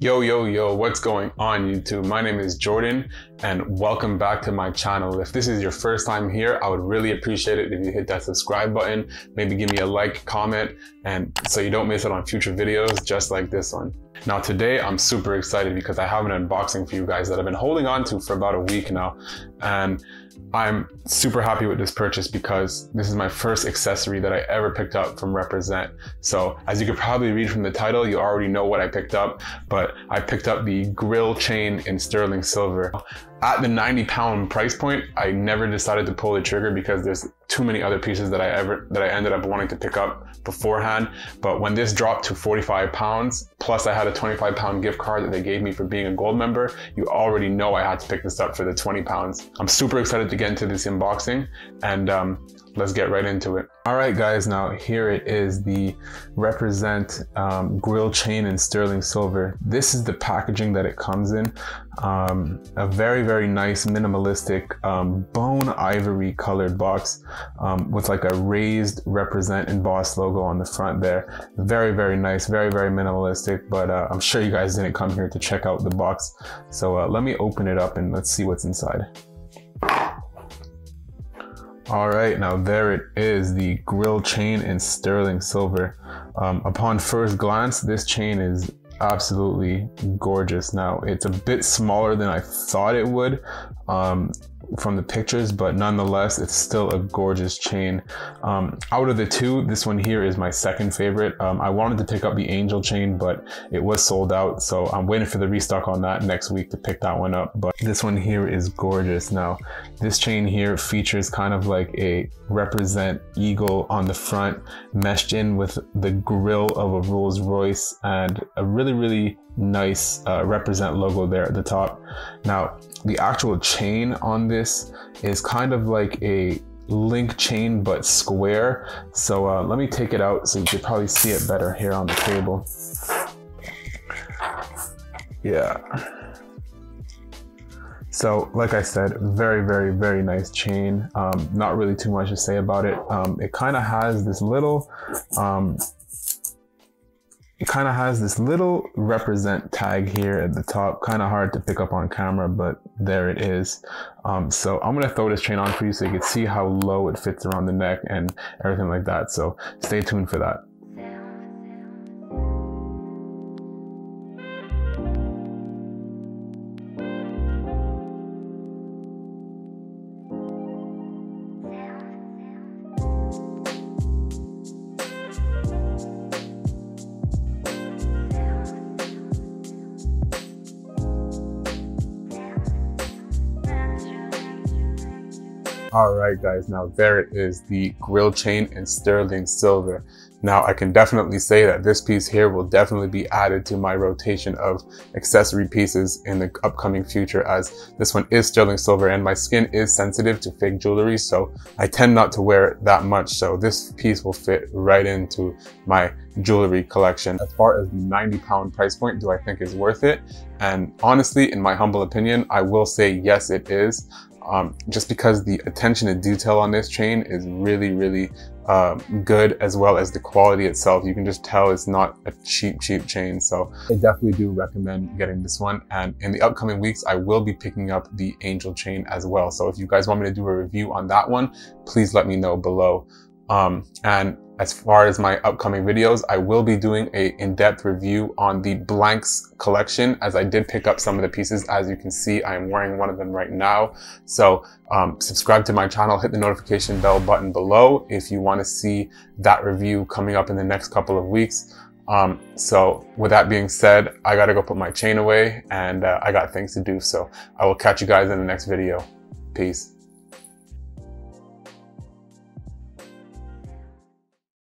Yo, what's going on YouTube? My name is Jordan and welcome back to my channel. If this is your first time here, I would really appreciate it if you hit that subscribe button, maybe give me a like, comment, and so you don't miss out on future videos just like this one. Now today I'm super excited because I have an unboxing for you guys that I've been holding on to for about a week now, and I'm super happy with this purchase because this is my first accessory that I ever picked up from Represent. So as you could probably read from the title, you already know what I picked up, but I picked up the grill chain in sterling silver. At the 90-pound price point, I never decided to pull the trigger because there's too many other pieces that I ended up wanting to pick up beforehand. But when this dropped to 45 pounds, plus I had a 25-pound gift card that they gave me for being a gold member, you already know I had to pick this up for the 20 pounds. I'm super excited to get into this unboxing, and let's get right into it. All right guys, now here it is, the Represent grill chain in sterling silver. This is the packaging that it comes in. A very nice minimalistic bone ivory colored box with like a raised Represent embossed logo on the front there. Very nice, very minimalistic, but I'm sure you guys didn't come here to check out the box. So let me open it up and let's see what's inside. All right, now there it is, the grill chain in sterling silver. Upon first glance, this chain is absolutely gorgeous. Now, it's a bit smaller than I thought it would from the pictures, but nonetheless, it's still a gorgeous chain. Out of the two, this one here is my second favorite. I wanted to pick up the angel chain, but it was sold out, so I'm waiting for the restock on that next week to pick that one up. But this one here is gorgeous. Now, this chain here features kind of like a Represent eagle on the front, meshed in with the grill of a Rolls Royce, and a really nice Represent logo there at the top. Now, the actual chain on this is kind of like a link chain but square. So let me take it out so you can probably see it better here on the table. Yeah. So like I said, very nice chain. Not really too much to say about it. It kind of has this little Represent tag here at the top. Kind of hard to pick up on camera, but there it is. So I'm gonna throw this chain on for you so you can see how low it fits around the neck and everything like that. So stay tuned for that. All right guys, now there it is, the grill chain in sterling silver. Now I can definitely say that this piece here will definitely be added to my rotation of accessory pieces in the upcoming future, as this one is sterling silver and my skin is sensitive to fake jewelry, so I tend not to wear it that much. So this piece will fit right into my jewelry collection. As far as the 90-pound price point, do I think is worth it? And honestly, in my humble opinion, I will say yes, it is. Just because the attention to detail on this chain is really good, as well as the quality itself. You can just tell it's not a cheap chain. So I definitely do recommend getting this one. And in the upcoming weeks, I will be picking up the angel chain as well. So if you guys want me to do a review on that one, please let me know below. And as far as my upcoming videos, I will be doing a in-depth review on the blanks collection, as I did pick up some of the pieces. As you can see, I am wearing one of them right now. So subscribe to my channel, hit the notification bell button below if you want to see that review coming up in the next couple of weeks. So with that being said, I gotta go put my chain away, and I got things to do. So I will catch you guys in the next video. Peace.